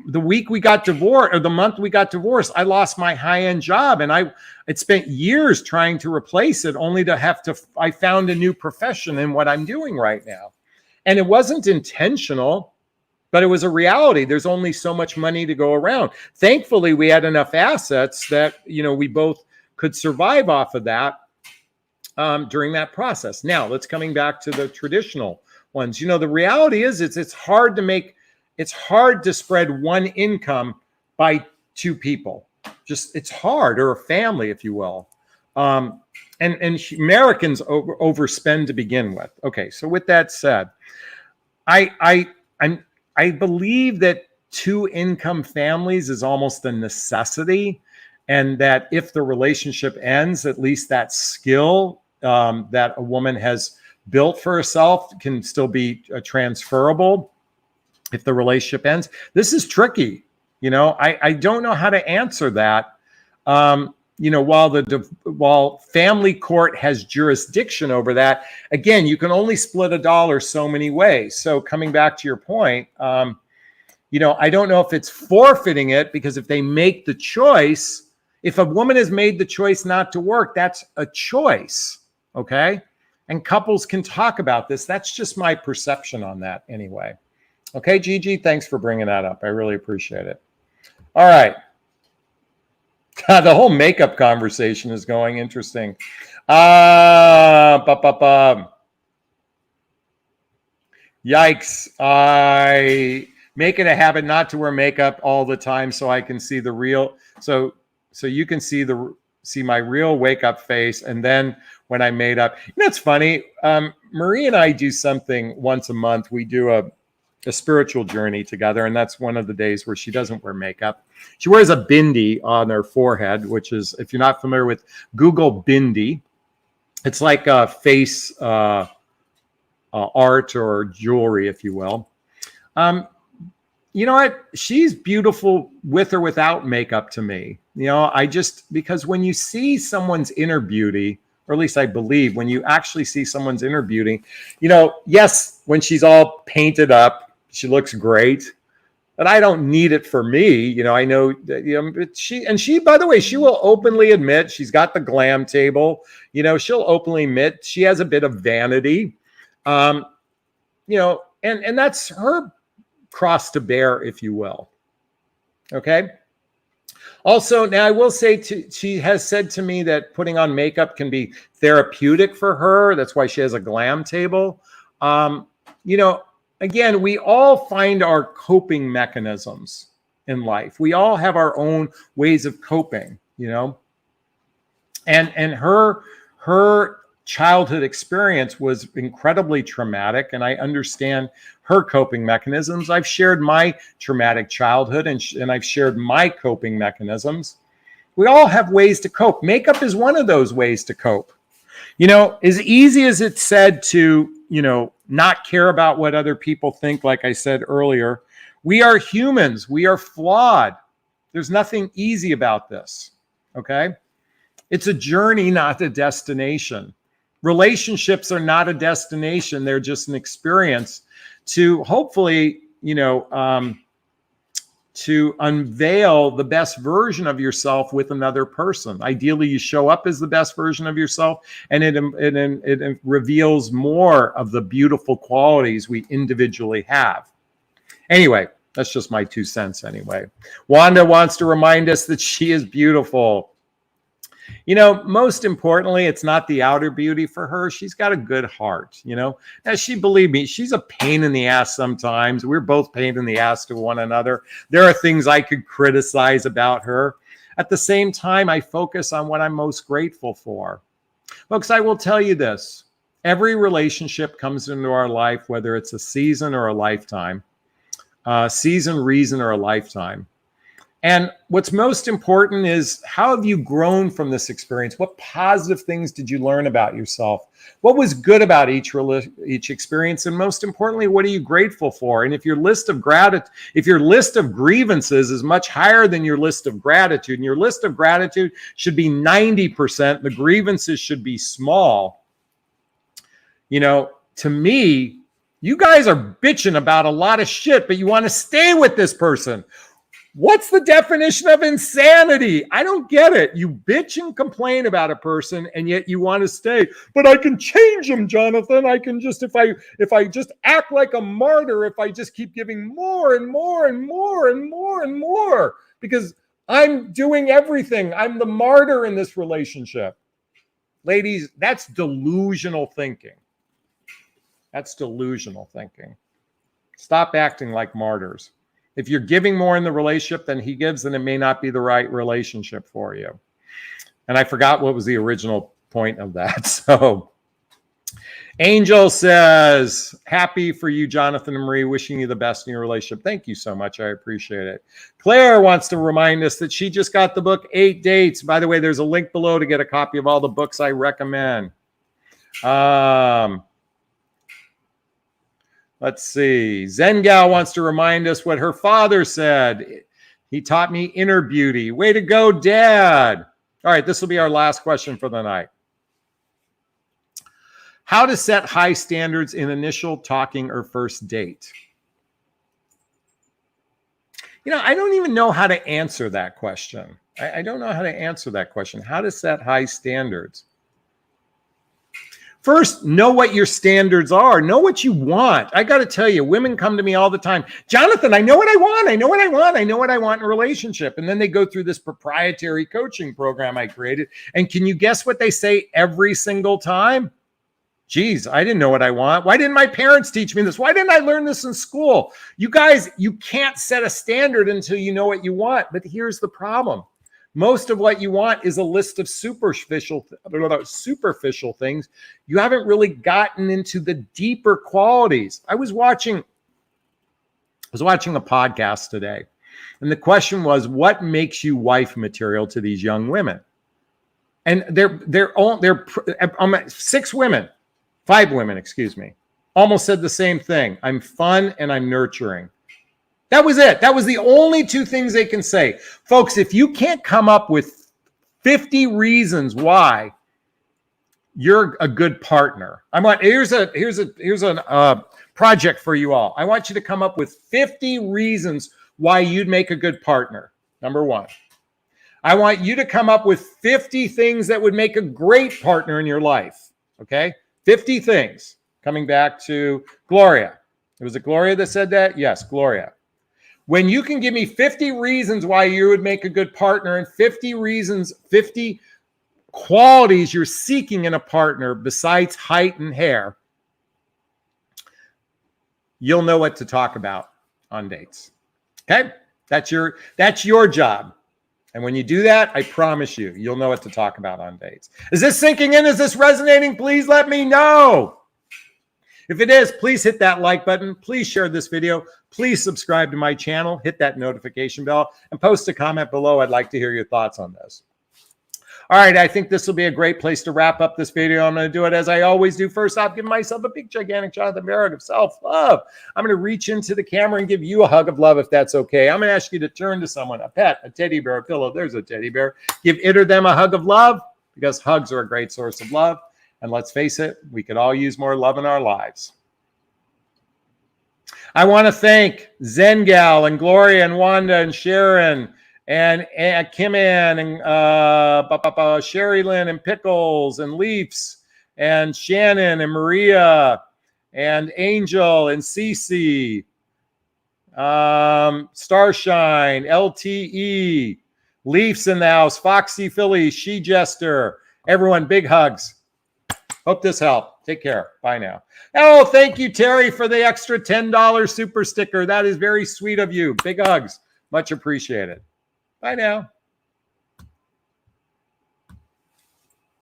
the week we got divorced or the month we got divorced, I lost my high-end job and I spent years trying to replace it only to I found a new profession in what I'm doing right now. And it wasn't intentional, but it was a reality. There's only so much money to go around. Thankfully, we had enough assets that, we both could survive off of that during that process. Now, let's coming back to the traditional ones. The reality is it's hard to spread one income by 2 people. It's hard, or a family, if you will. And Americans overspend to begin with. Okay, so with that said, I believe that 2 income families is almost a necessity, and that if the relationship ends, at least that skill that a woman has built for herself can still be transferable if the relationship ends. This is tricky. I don't know how to answer that. While family court has jurisdiction over that, again, you can only split a dollar so many ways. So coming back to your point, I don't know if it's forfeiting it, because if they make the choice, if a woman has made the choice not to work, that's a choice. Okay. And couples can talk about this. That's just my perception on that anyway. Okay, Gigi, thanks for bringing that up. I really appreciate it. All right. The whole makeup conversation is going interesting. Yikes. I make it a habit not to wear makeup all the time so I can see the real, so you can see my real wake up face. And then when I made up, it's funny. Marie and I do something once a month. We do a spiritual journey together, and that's one of the days where she doesn't wear makeup. She wears a bindi on her forehead, which is, if you're not familiar with, Google bindi. It's like a face art or jewelry, if you will. You know what? She's beautiful with or without makeup to me. Because when you see someone's inner beauty, or at least I believe when you actually see someone's inner beauty, yes, when she's all painted up, she looks great, but I don't need it for me. I know that, she, by the way, she will openly admit she's got the glam table. She'll openly admit she has a bit of vanity, and that's her cross to bear, if you will. Okay. Also, now I will say she has said to me that putting on makeup can be therapeutic for her. That's why she has a glam table. Again, we all find our coping mechanisms in life. We all have our own ways of coping, and her childhood experience was incredibly traumatic, and I understand her coping mechanisms. I've shared my traumatic childhood, and I've shared my coping mechanisms. We all have ways to cope. Makeup is one of those ways to cope. As easy as it's said to, not care about what other people think, like I said earlier, we are humans. We are flawed. There's nothing easy about this, okay? It's a journey, not a destination. Relationships are not a destination. They're just an experience to hopefully, to unveil the best version of yourself with another person. Ideally, you show up as the best version of yourself, and it reveals more of the beautiful qualities we individually have. Anyway, that's just my 2 cents anyway. Wanda wants to remind us that she is beautiful. Most importantly, it's not the outer beauty for her. She's got a good heart, As believe me, she's a pain in the ass sometimes. We're both pain in the ass to one another. There are things I could criticize about her. At the same time, I focus on what I'm most grateful for. Folks, I will tell you this. Every relationship comes into our life, whether it's a season or a lifetime, season, reason, or a lifetime. And what's most important is, how have you grown from this experience? What positive things did you learn about yourself? What was good about each experience? And most importantly, what are you grateful for? And if your list of grievances is much higher than your list of gratitude, and your list of gratitude should be 90%, the grievances should be small. To me, you guys are bitching about a lot of shit, but you want to stay with this person. What's the definition of insanity? I don't get it. You bitch and complain about a person, and yet you want to stay. But I can change them, Jonathan. I can just, if I just act like a martyr, if I just keep giving more and more and more and more and more, because I'm doing everything. I'm the martyr in this relationship. Ladies, that's delusional thinking. That's delusional thinking. Stop acting like martyrs. If you're giving more in the relationship than he gives, then it may not be the right relationship for you. And I forgot what was the original point of that. So Angel says, happy for you, Jonathan and Marie, wishing you the best in your relationship. Thank you so much. I appreciate it. Claire wants to remind us that she just got the book 8 Dates. By the way, there's a link below to get a copy of all the books I recommend. Let's see. Zen Gal wants to remind us what her father said. He taught me inner beauty. Way to go, Dad. All right, this will be our last question for the night. How to set high standards in initial talking or first date? You know, I don't even know how to answer that question. I don't know how to answer that question. How to set high standards? First, know what your standards are. Know what you want. I got to tell you, women come to me all the time. Jonathan, I know what I want. I know what I want. I know what I want in a relationship. And then they go through this proprietary coaching program I created. And can you guess what they say every single time? Geez, I didn't know what I want. Why didn't my parents teach me this? Why didn't I learn this in school? You guys, you can't set a standard until you know what you want. But here's the problem. Most of what you want is a list of superficial things. You haven't really gotten into the deeper qualities. I was watching a podcast today, and the question was, what makes you wife material to these young women? And they're 5 women, excuse me, almost said the same thing. I'm fun and I'm nurturing. That was it. That was the only 2 things they can say. Folks, if you can't come up with 50 reasons why you're a good partner, here's a project for you all. I want you to come up with 50 reasons why you'd make a good partner. Number 1. I want you to come up with 50 things that would make a great partner in your life. Okay? 50 things. Coming back to Gloria. Was it Gloria that said that? Yes, Gloria. When you can give me 50 reasons why you would make a good partner and 50 qualities you're seeking in a partner besides height and hair, you'll know what to talk about on dates. Okay? That's your job. And when you do that, I promise you'll know what to talk about on dates. Is this sinking in? Is this resonating? Please let me know. If it is, please hit that like button. Please share this video. Please subscribe to my channel. Hit that notification bell and post a comment below. I'd like to hear your thoughts on this. All right, I think this will be a great place to wrap up this video. I'm going to do it as I always do. First off, give myself a big, gigantic Jonathan Barrett of self-love. I'm going to reach into the camera and give you a hug of love if that's okay. I'm going to ask you to turn to someone, a pet, a teddy bear, a pillow. There's a teddy bear. Give it or them a hug of love because hugs are a great source of love. And let's face it, we could all use more love in our lives. I want to thank Zen Gal and Gloria and Wanda and Sharon and Kim Ann and Sherry Lynn and Pickles and Leafs and Shannon and Maria and Angel and Cece, Starshine, LTE, Leafs in the house, Foxy Philly, She Jester. Everyone, big hugs. Hope this helped. Take care. Bye now. Oh, thank you, Terry, for the extra $10 super sticker. That is very sweet of you. Big hugs. Much appreciated. Bye now.